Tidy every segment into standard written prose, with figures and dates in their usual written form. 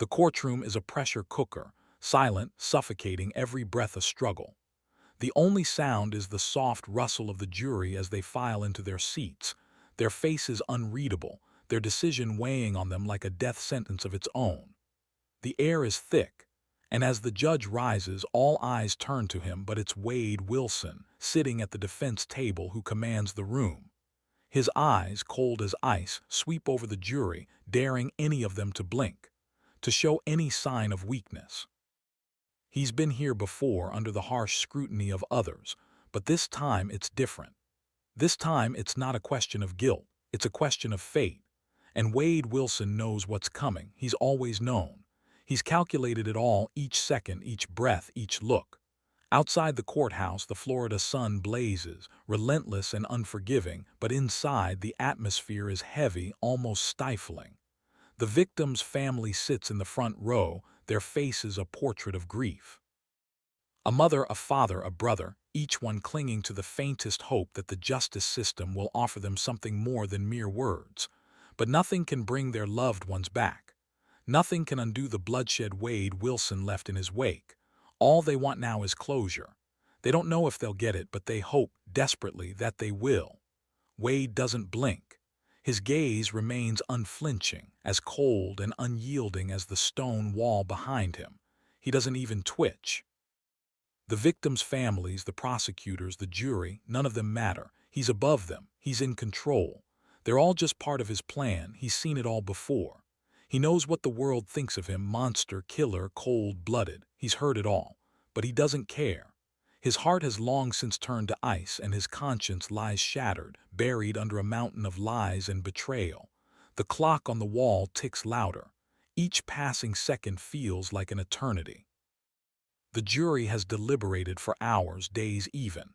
The courtroom is a pressure cooker, silent, suffocating, every breath a struggle. The only sound is the soft rustle of the jury as they file into their seats, their faces unreadable, their decision weighing on them like a death sentence of its own. The air is thick, and as the judge rises, all eyes turn to him, but it's Wade Wilson, sitting at the defense table, who commands the room. His eyes, cold as ice, sweep over the jury, daring any of them to blink, to show any sign of weakness. He's been here before under the harsh scrutiny of others, but this time it's different. This time it's not a question of guilt, it's a question of fate. And Wade Wilson knows what's coming. He's always known. He's calculated it all, each second, each breath, each look. Outside the courthouse, the Florida sun blazes, relentless and unforgiving, but inside, the atmosphere is heavy, almost stifling. The victim's family sits in the front row, their faces a portrait of grief. A mother, a father, a brother, each one clinging to the faintest hope that the justice system will offer them something more than mere words. But nothing can bring their loved ones back. Nothing can undo the bloodshed Wade Wilson left in his wake. All they want now is closure. They don't know if they'll get it, but they hope desperately that they will. Wade doesn't blink. His gaze remains unflinching, as cold and unyielding as the stone wall behind him. He doesn't even twitch. The victims' families, the prosecutors, the jury, none of them matter. He's above them. He's in control. They're all just part of his plan. He's seen it all before. He knows what the world thinks of him: monster, killer, cold-blooded. He's heard it all. But he doesn't care. His heart has long since turned to ice, and his conscience lies shattered, buried under a mountain of lies and betrayal. The clock on the wall ticks louder. Each passing second feels like an eternity. The jury has deliberated for hours, days even.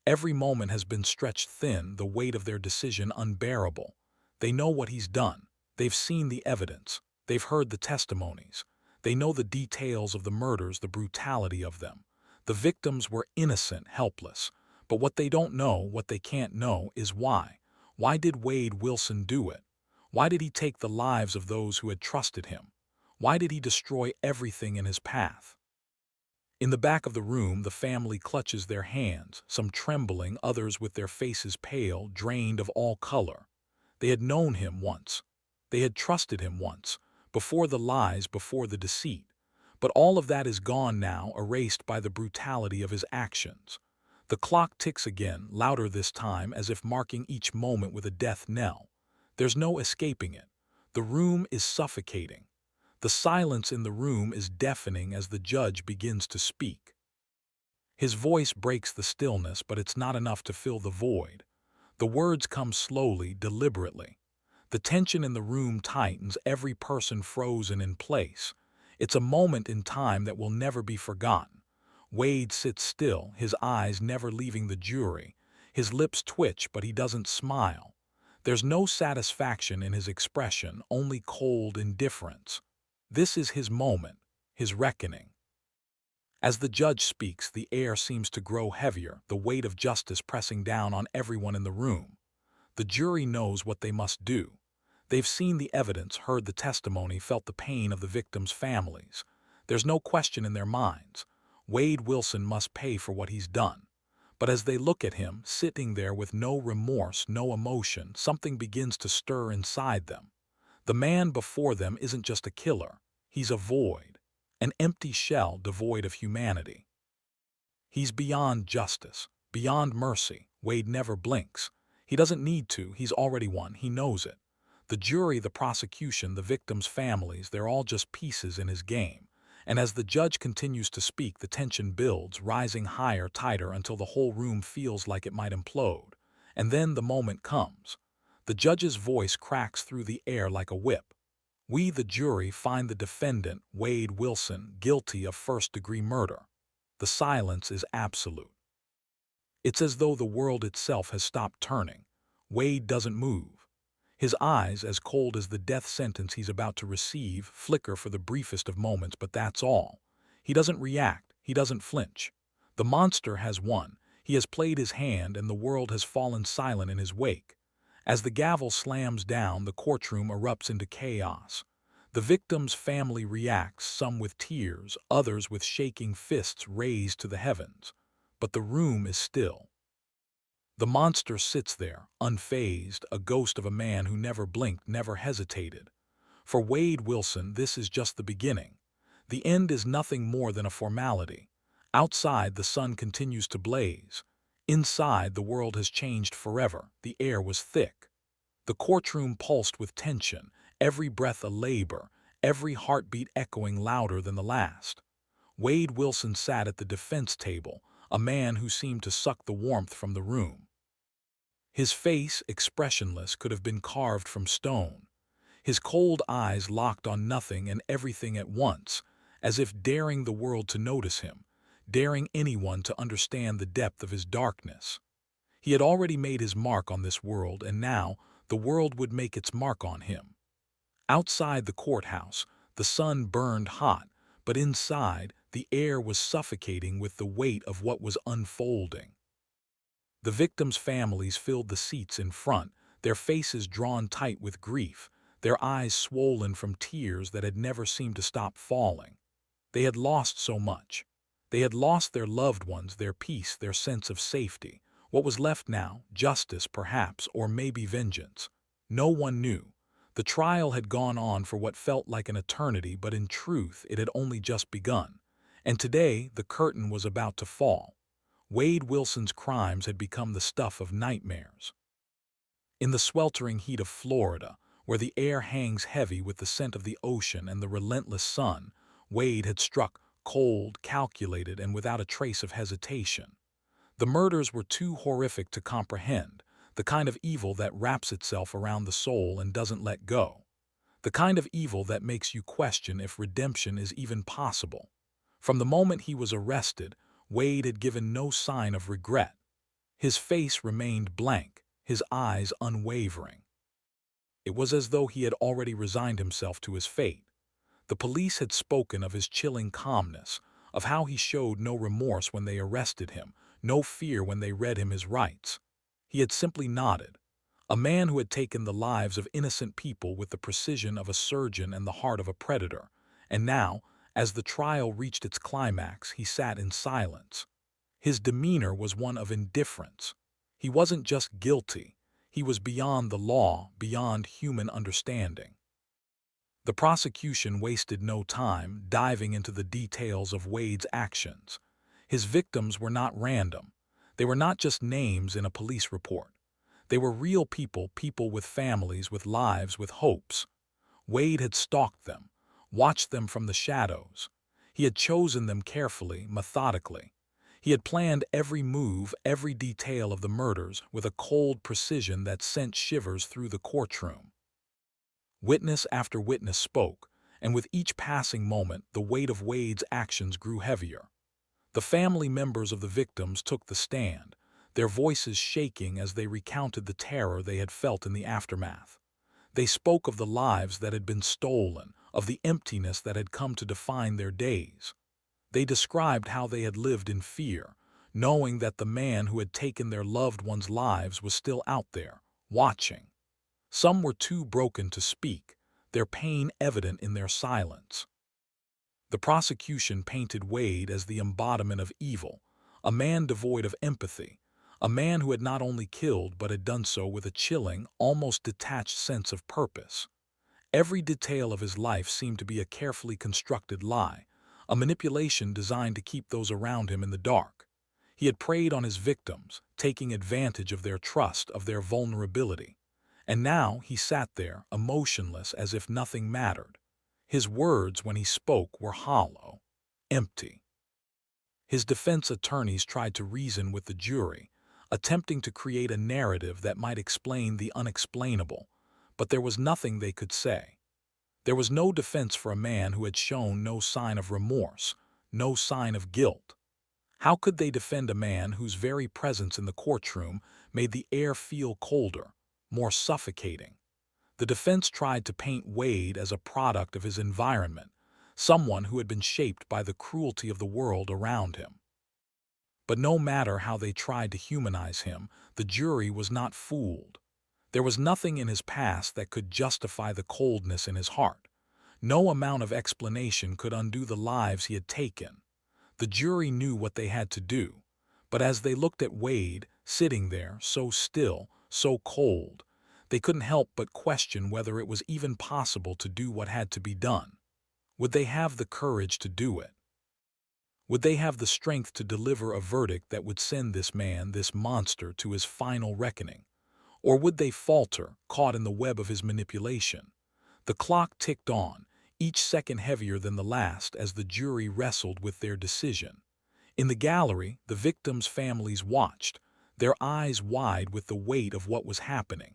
Every moment has been stretched thin, the weight of their decision unbearable. They know what he's done. They've seen the evidence. They've heard the testimonies. They know the details of the murders, the brutality of them. The victims were innocent, helpless. But what they don't know, what they can't know, is why. Why did Wade Wilson do it? Why did he take the lives of those who had trusted him? Why did he destroy everything in his path? In the back of the room, the family clutches their hands, some trembling, others with their faces pale, drained of all color. They had known him once. They had trusted him once, before the lies, before the deceit. But all of that is gone now, erased by the brutality of his actions. The clock ticks again, louder this time, as if marking each moment with a death knell. There's no escaping it. The room is suffocating. The silence in the room is deafening as the judge begins to speak. His voice breaks the stillness, but it's not enough to fill the void. The words come slowly, deliberately. The tension in the room tightens, every person frozen in place. It's a moment in time that will never be forgotten. Wade sits still, his eyes never leaving the jury. His lips twitch, but he doesn't smile. There's no satisfaction in his expression, only cold indifference. This is his moment, his reckoning. As the judge speaks, the air seems to grow heavier, the weight of justice pressing down on everyone in the room. The jury knows what they must do. They've seen the evidence, heard the testimony, felt the pain of the victims' families. There's no question in their minds. Wade Wilson must pay for what he's done. But as they look at him, sitting there with no remorse, no emotion, something begins to stir inside them. The man before them isn't just a killer. He's a void, an empty shell devoid of humanity. He's beyond justice, beyond mercy. Wade never blinks. He doesn't need to. He's already won. He knows it. The jury, the prosecution, the victims' families, they're all just pieces in his game. And as the judge continues to speak, the tension builds, rising higher, tighter, until the whole room feels like it might implode. And then the moment comes. The judge's voice cracks through the air like a whip. We, the jury, find the defendant, Wade Wilson, guilty of first-degree murder. The silence is absolute. It's as though the world itself has stopped turning. Wade doesn't move. His eyes, as cold as the death sentence he's about to receive, flicker for the briefest of moments, but that's all. He doesn't react. He doesn't flinch. The monster has won. He has played his hand, and the world has fallen silent in his wake. As the gavel slams down, the courtroom erupts into chaos. The victim's family reacts, some with tears, others with shaking fists raised to the heavens. But the room is still. The monster sits there, unfazed, a ghost of a man who never blinked, never hesitated. For Wade Wilson, this is just the beginning. The end is nothing more than a formality. Outside, the sun continues to blaze. Inside, the world has changed forever. The air was thick. The courtroom pulsed with tension, every breath a labor, every heartbeat echoing louder than the last. Wade Wilson sat at the defense table, a man who seemed to suck the warmth from the room. His face, expressionless, could have been carved from stone. His cold eyes locked on nothing and everything at once, as if daring the world to notice him, daring anyone to understand the depth of his darkness. He had already made his mark on this world, and now the world would make its mark on him. Outside the courthouse, the sun burned hot, but inside, the air was suffocating with the weight of what was unfolding. The victims' families filled the seats in front, their faces drawn tight with grief, their eyes swollen from tears that had never seemed to stop falling. They had lost so much. They had lost their loved ones, their peace, their sense of safety. What was left now? Justice, perhaps, or maybe vengeance. No one knew. The trial had gone on for what felt like an eternity, but in truth it had only just begun. And today the curtain was about to fall. Wade Wilson's crimes had become the stuff of nightmares. In the sweltering heat of Florida, where the air hangs heavy with the scent of the ocean and the relentless sun, Wade had struck cold, calculated, and without a trace of hesitation. The murders were too horrific to comprehend, the kind of evil that wraps itself around the soul and doesn't let go. The kind of evil that makes you question if redemption is even possible. From the moment he was arrested, Wade had given no sign of regret. His face remained blank, his eyes unwavering. It was as though he had already resigned himself to his fate. The police had spoken of his chilling calmness, of how he showed no remorse when they arrested him, no fear when they read him his rights. He had simply nodded. A man who had taken the lives of innocent people with the precision of a surgeon and the heart of a predator. And now, as the trial reached its climax, he sat in silence. His demeanor was one of indifference. He wasn't just guilty. He was beyond the law, beyond human understanding. The prosecution wasted no time diving into the details of Wade's actions. His victims were not random. They were not just names in a police report. They were real people, people with families, with lives, with hopes. Wade had stalked them, watched them from the shadows. He had chosen them carefully, methodically. He had planned every move, every detail of the murders with a cold precision that sent shivers through the courtroom. Witness after witness spoke, and with each passing moment, the weight of Wade's actions grew heavier. The family members of the victims took the stand, their voices shaking as they recounted the terror they had felt in the aftermath. They spoke of the lives that had been stolen, of the emptiness that had come to define their days. They described how they had lived in fear, knowing that the man who had taken their loved ones' lives was still out there, watching. Some were too broken to speak, their pain evident in their silence. The prosecution painted Wade as the embodiment of evil, a man devoid of empathy, a man who had not only killed but had done so with a chilling, almost detached sense of purpose. Every detail of his life seemed to be a carefully constructed lie, a manipulation designed to keep those around him in the dark. He had preyed on his victims, taking advantage of their trust, of their vulnerability. And now he sat there, emotionless, as if nothing mattered. His words, when he spoke, were hollow, empty. His defense attorneys tried to reason with the jury, attempting to create a narrative that might explain the unexplainable, but there was nothing they could say. There was no defense for a man who had shown no sign of remorse, no sign of guilt. How could they defend a man whose very presence in the courtroom made the air feel colder, more suffocating? The defense tried to paint Wade as a product of his environment, someone who had been shaped by the cruelty of the world around him. But no matter how they tried to humanize him, the jury was not fooled. There was nothing in his past that could justify the coldness in his heart. No amount of explanation could undo the lives he had taken. The jury knew what they had to do, but as they looked at Wade, sitting there, so still, so cold, they couldn't help but question whether it was even possible to do what had to be done. Would they have the courage to do it? Would they have the strength to deliver a verdict that would send this man, this monster, to his final reckoning? Or would they falter, caught in the web of his manipulation? The clock ticked on, each second heavier than the last as the jury wrestled with their decision. In the gallery, the victims' families watched, their eyes wide with the weight of what was happening.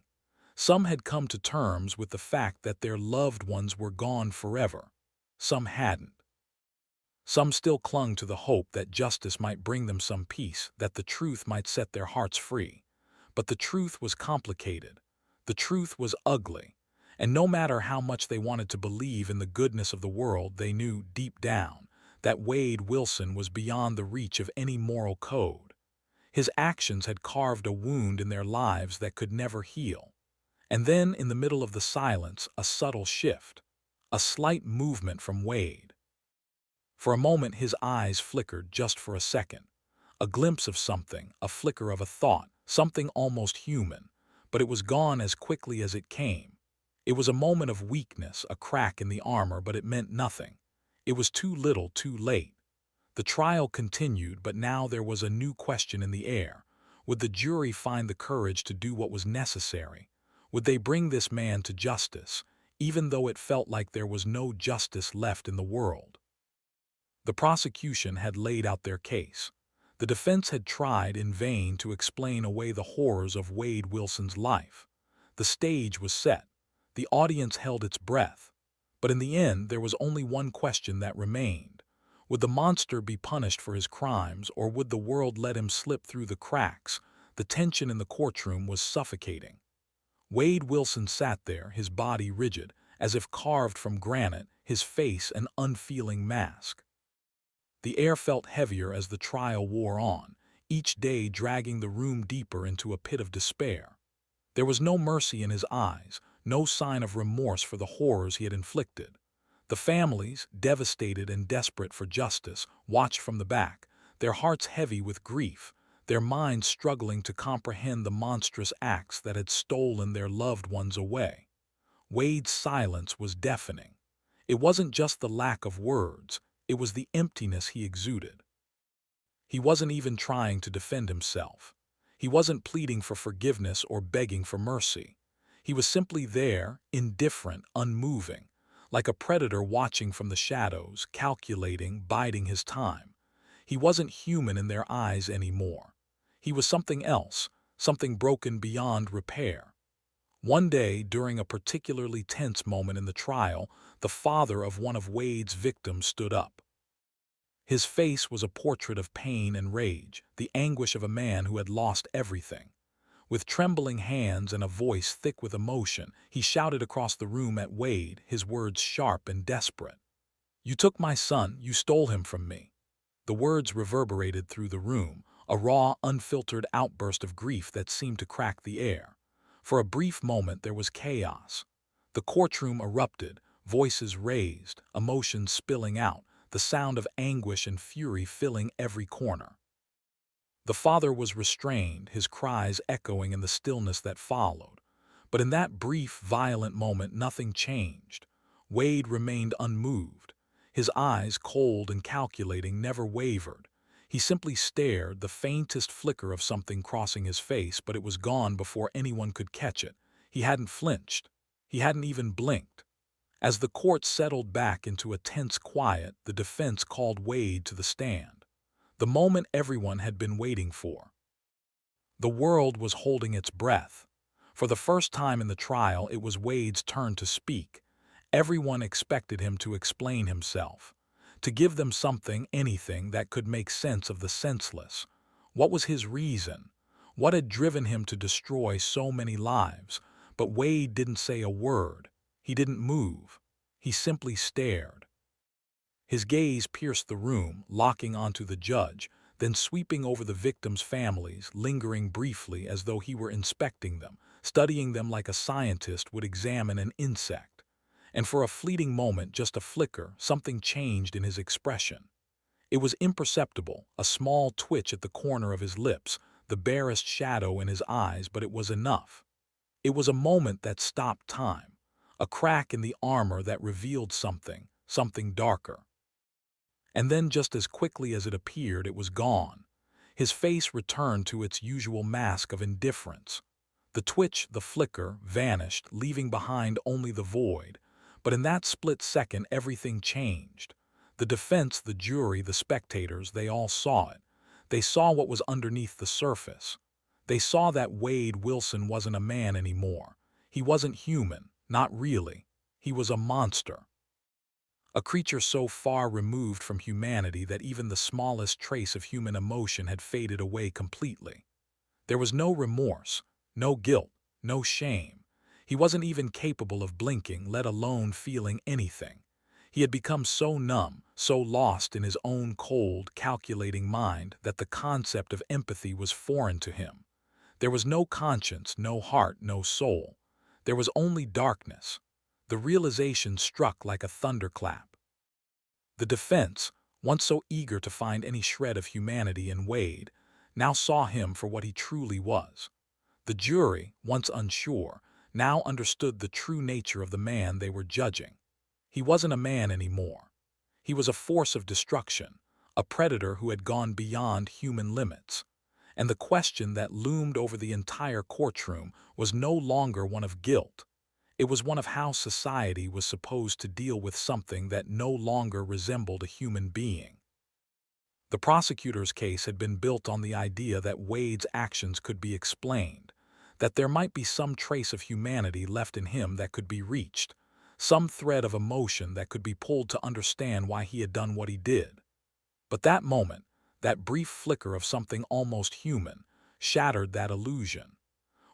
Some had come to terms with the fact that their loved ones were gone forever. Some hadn't. Some still clung to the hope that justice might bring them some peace, that the truth might set their hearts free. But the truth was complicated. The truth was ugly. And no matter how much they wanted to believe in the goodness of the world, they knew deep down that Wade Wilson was beyond the reach of any moral code. His actions had carved a wound in their lives that could never heal. And then, in the middle of the silence, a subtle shift. A slight movement from Wade. For a moment his eyes flickered, just for a second. A glimpse of something, a flicker of a thought, something almost human. But it was gone as quickly as it came. It was a moment of weakness, a crack in the armor, but it meant nothing. It was too little, too late. The trial continued, but now there was a new question in the air. Would the jury find the courage to do what was necessary? Would they bring this man to justice, even though it felt like there was no justice left in the world? The prosecution had laid out their case. The defense had tried in vain to explain away the horrors of Wade Wilson's life. The stage was set. The audience held its breath. But in the end, there was only one question that remained. Would the monster be punished for his crimes, or would the world let him slip through the cracks? The tension in the courtroom was suffocating. Wade Wilson sat there, his body rigid, as if carved from granite, his face an unfeeling mask. The air felt heavier as the trial wore on, each day dragging the room deeper into a pit of despair. There was no mercy in his eyes, no sign of remorse for the horrors he had inflicted. The families, devastated and desperate for justice, watched from the back, their hearts heavy with grief, their minds struggling to comprehend the monstrous acts that had stolen their loved ones away. Wade's silence was deafening. It wasn't just the lack of words, it was the emptiness he exuded. He wasn't even trying to defend himself. He wasn't pleading for forgiveness or begging for mercy. He was simply there, indifferent, unmoving, like a predator watching from the shadows, calculating, biding his time. He wasn't human in their eyes anymore. He was something else, something broken beyond repair. One day, during a particularly tense moment in the trial, the father of one of Wade's victims stood up. His face was a portrait of pain and rage, the anguish of a man who had lost everything. With trembling hands and a voice thick with emotion, he shouted across the room at Wade, his words sharp and desperate. "You took my son, you stole him from me." The words reverberated through the room, a raw, unfiltered outburst of grief that seemed to crack the air. For a brief moment there was chaos. The courtroom erupted, voices raised, emotions spilling out, the sound of anguish and fury filling every corner. The father was restrained, his cries echoing in the stillness that followed. But in that brief, violent moment nothing changed. Wade remained unmoved. His eyes, cold and calculating, never wavered. He simply stared, the faintest flicker of something crossing his face, but it was gone before anyone could catch it. He hadn't flinched. He hadn't even blinked. As the court settled back into a tense quiet, the defense called Wade to the stand. The moment everyone had been waiting for. The world was holding its breath. For the first time in the trial, it was Wade's turn to speak. Everyone expected him to explain himself, to give them something, anything, that could make sense of the senseless. What was his reason? What had driven him to destroy so many lives? But Wade didn't say a word. He didn't move. He simply stared. His gaze pierced the room, locking onto the judge, then sweeping over the victims' families, lingering briefly as though he were inspecting them, studying them like a scientist would examine an insect. And for a fleeting moment, just a flicker, something changed in his expression. It was imperceptible, a small twitch at the corner of his lips, the barest shadow in his eyes, but it was enough. It was a moment that stopped time, a crack in the armor that revealed something darker. And then just as quickly as it appeared, it was gone. His face returned to its usual mask of indifference. The twitch, the flicker, vanished, leaving behind only the void. But in that split second, everything changed. The defense, the jury, the spectators, they all saw it. They saw what was underneath the surface. They saw that Wade Wilson wasn't a man anymore. He wasn't human, not really. He was a monster. A creature so far removed from humanity that even the smallest trace of human emotion had faded away completely. There was no remorse, no guilt, no shame. He wasn't even capable of blinking, let alone feeling anything. He had become so numb, so lost in his own cold, calculating mind that the concept of empathy was foreign to him. There was no conscience, no heart, no soul. There was only darkness. The realization struck like a thunderclap. The defense, once so eager to find any shred of humanity in Wade, now saw him for what he truly was. The jury, once unsure, now understood the true nature of the man they were judging. He wasn't a man anymore. He was a force of destruction, a predator who had gone beyond human limits. And the question that loomed over the entire courtroom was no longer one of guilt. It was one of how society was supposed to deal with something that no longer resembled a human being. The prosecutor's case had been built on the idea that Wade's actions could be explained, that there might be some trace of humanity left in him that could be reached, some thread of emotion that could be pulled to understand why he had done what he did. But that moment, that brief flicker of something almost human, shattered that illusion.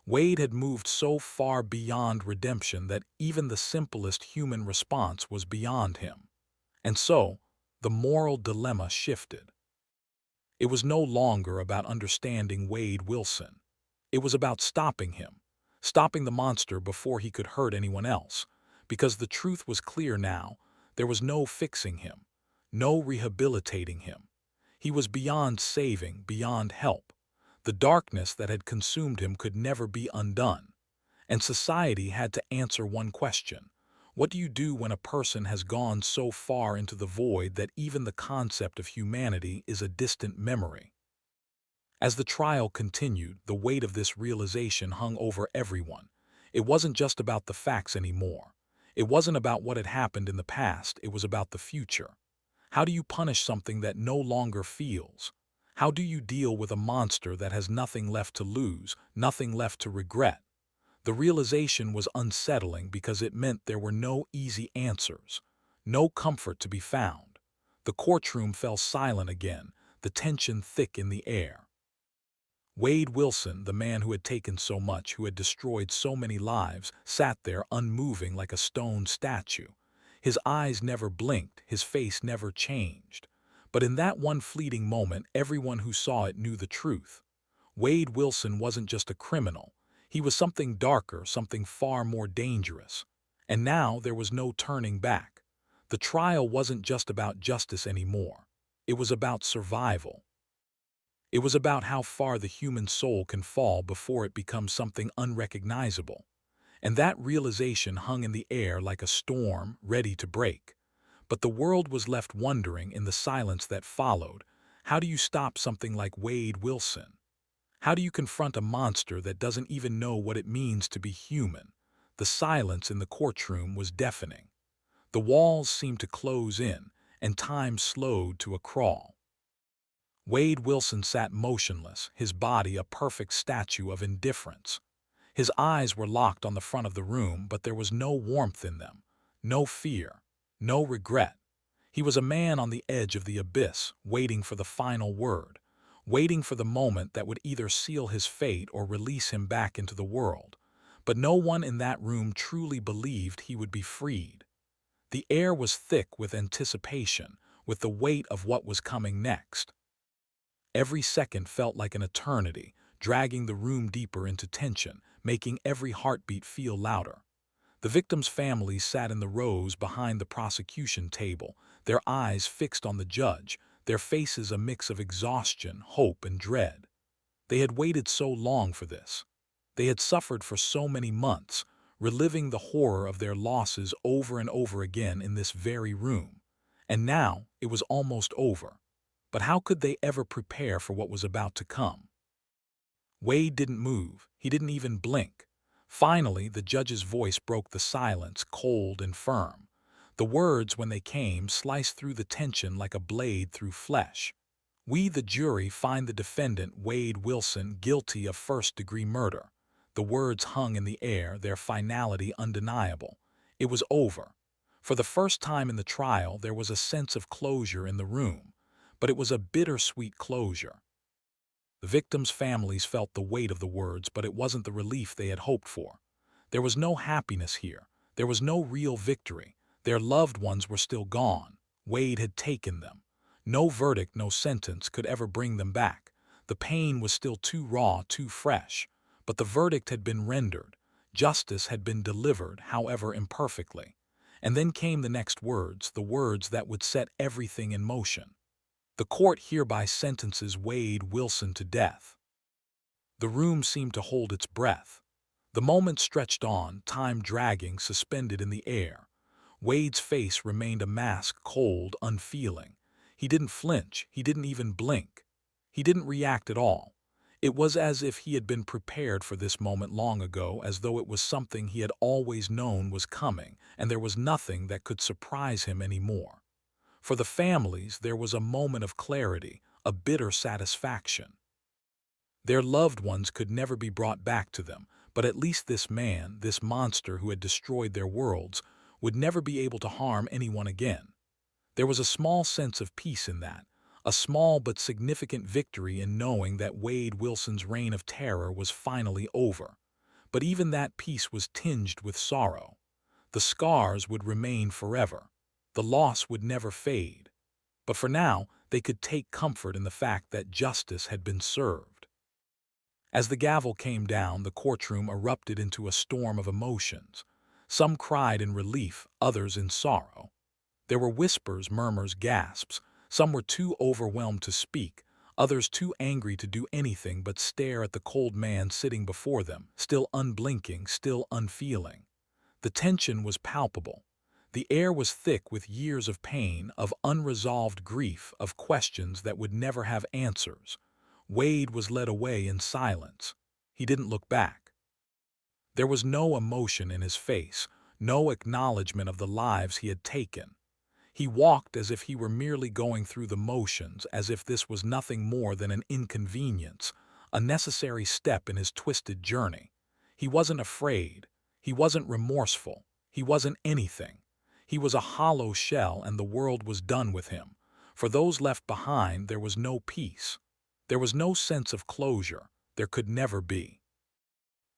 Wade had moved so far beyond redemption that even the simplest human response was beyond him. And so, the moral dilemma shifted. It was no longer about understanding Wade Wilson. It was about stopping him, stopping the monster before he could hurt anyone else, because the truth was clear now. There was no fixing him, no rehabilitating him. He was beyond saving, beyond help. The darkness that had consumed him could never be undone. And society had to answer one question. What do you do when a person has gone so far into the void that even the concept of humanity is a distant memory? As the trial continued, the weight of this realization hung over everyone. It wasn't just about the facts anymore. It wasn't about what had happened in the past, it was about the future. How do you punish something that no longer feels? How do you deal with a monster that has nothing left to lose, nothing left to regret? The realization was unsettling because it meant there were no easy answers, no comfort to be found. The courtroom fell silent again, the tension thick in the air. Wade Wilson, the man who had taken so much, who had destroyed so many lives, sat there unmoving like a stone statue. His eyes never blinked, his face never changed. But in that one fleeting moment, everyone who saw it knew the truth. Wade Wilson wasn't just a criminal. He was something darker, something far more dangerous. And now there was no turning back. The trial wasn't just about justice anymore. It was about survival. It was about how far the human soul can fall before it becomes something unrecognizable. And that realization hung in the air like a storm ready to break. But the world was left wondering in the silence that followed, how do you stop something like Wade Wilson? How do you confront a monster that doesn't even know what it means to be human? The silence in the courtroom was deafening. The walls seemed to close in, and time slowed to a crawl. Wade Wilson sat motionless, his body a perfect statue of indifference. His eyes were locked on the front of the room, but there was no warmth in them, no fear, no regret. He was a man on the edge of the abyss, waiting for the final word, waiting for the moment that would either seal his fate or release him back into the world. But no one in that room truly believed he would be freed. The air was thick with anticipation, with the weight of what was coming next. Every second felt like an eternity, dragging the room deeper into tension, making every heartbeat feel louder. The victims' families sat in the rows behind the prosecution table, their eyes fixed on the judge, their faces a mix of exhaustion, hope, and dread. They had waited so long for this. They had suffered for so many months, reliving the horror of their losses over and over again in this very room. And now it was almost over. But how could they ever prepare for what was about to come? Wade didn't move. He didn't even blink. Finally, the judge's voice broke the silence, cold and firm. The words, when they came, sliced through the tension like a blade through flesh. We, the jury, find the defendant, Wade Wilson, guilty of first-degree murder. The words hung in the air, their finality undeniable. It was over. For the first time in the trial, there was a sense of closure in the room. But it was a bittersweet closure. The victims' families felt the weight of the words, but it wasn't the relief they had hoped for. There was no happiness here. There was no real victory. Their loved ones were still gone. Wade had taken them. No verdict, no sentence could ever bring them back. The pain was still too raw, too fresh. But the verdict had been rendered. Justice had been delivered, however imperfectly. And then came the next words, the words that would set everything in motion. The court hereby sentences Wade Wilson to death. The room seemed to hold its breath. The moment stretched on, time dragging, suspended in the air. Wade's face remained a mask, cold, unfeeling. He didn't flinch. He didn't even blink. He didn't react at all. It was as if he had been prepared for this moment long ago, as though it was something he had always known was coming, and there was nothing that could surprise him anymore. For the families, there was a moment of clarity, a bitter satisfaction. Their loved ones could never be brought back to them, but at least this man, this monster who had destroyed their worlds, would never be able to harm anyone again. There was a small sense of peace in that, a small but significant victory in knowing that Wade Wilson's reign of terror was finally over. But even that peace was tinged with sorrow. The scars would remain forever. The loss would never fade. But for now, they could take comfort in the fact that justice had been served. As the gavel came down, the courtroom erupted into a storm of emotions. Some cried in relief, others in sorrow. There were whispers, murmurs, gasps. Some were too overwhelmed to speak, others too angry to do anything but stare at the cold man sitting before them, still unblinking, still unfeeling. The tension was palpable. The air was thick with years of pain, of unresolved grief, of questions that would never have answers. Wade was led away in silence. He didn't look back. There was no emotion in his face, no acknowledgement of the lives he had taken. He walked as if he were merely going through the motions, as if this was nothing more than an inconvenience, a necessary step in his twisted journey. He wasn't afraid. He wasn't remorseful. He wasn't anything. He was a hollow shell, and the world was done with him. For those left behind, there was no peace. There was no sense of closure. There could never be.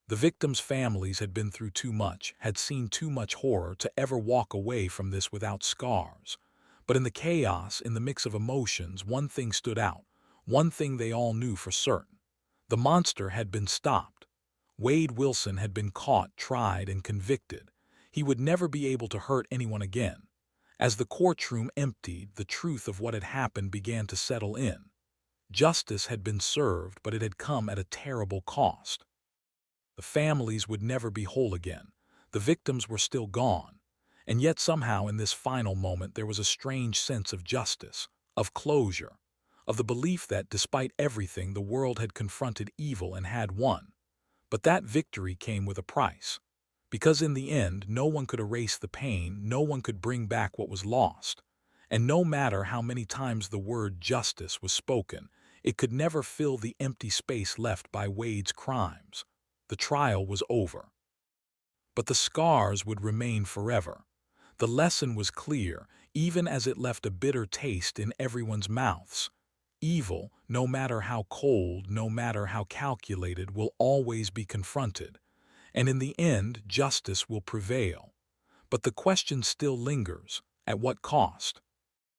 The victims' families had been through too much, had seen too much horror to ever walk away from this without scars. But in the chaos, in the mix of emotions, one thing stood out, one thing they all knew for certain. The monster had been stopped. Wade Wilson had been caught, tried, and convicted. He would never be able to hurt anyone again. As the courtroom emptied, the truth of what had happened began to settle in. Justice had been served, but it had come at a terrible cost. The families would never be whole again. The victims were still gone. And yet somehow in this final moment there was a strange sense of justice, of closure, of the belief that despite everything the world had confronted evil and had won. But that victory came with a price. Because in the end no one could erase the pain, no one could bring back what was lost. And no matter how many times the word justice was spoken, it could never fill the empty space left by Wade's crimes. The trial was over. But the scars would remain forever. The lesson was clear, even as it left a bitter taste in everyone's mouths. Evil, no matter how cold, no matter how calculated, will always be confronted. And in the end, justice will prevail. But the question still lingers: at what cost?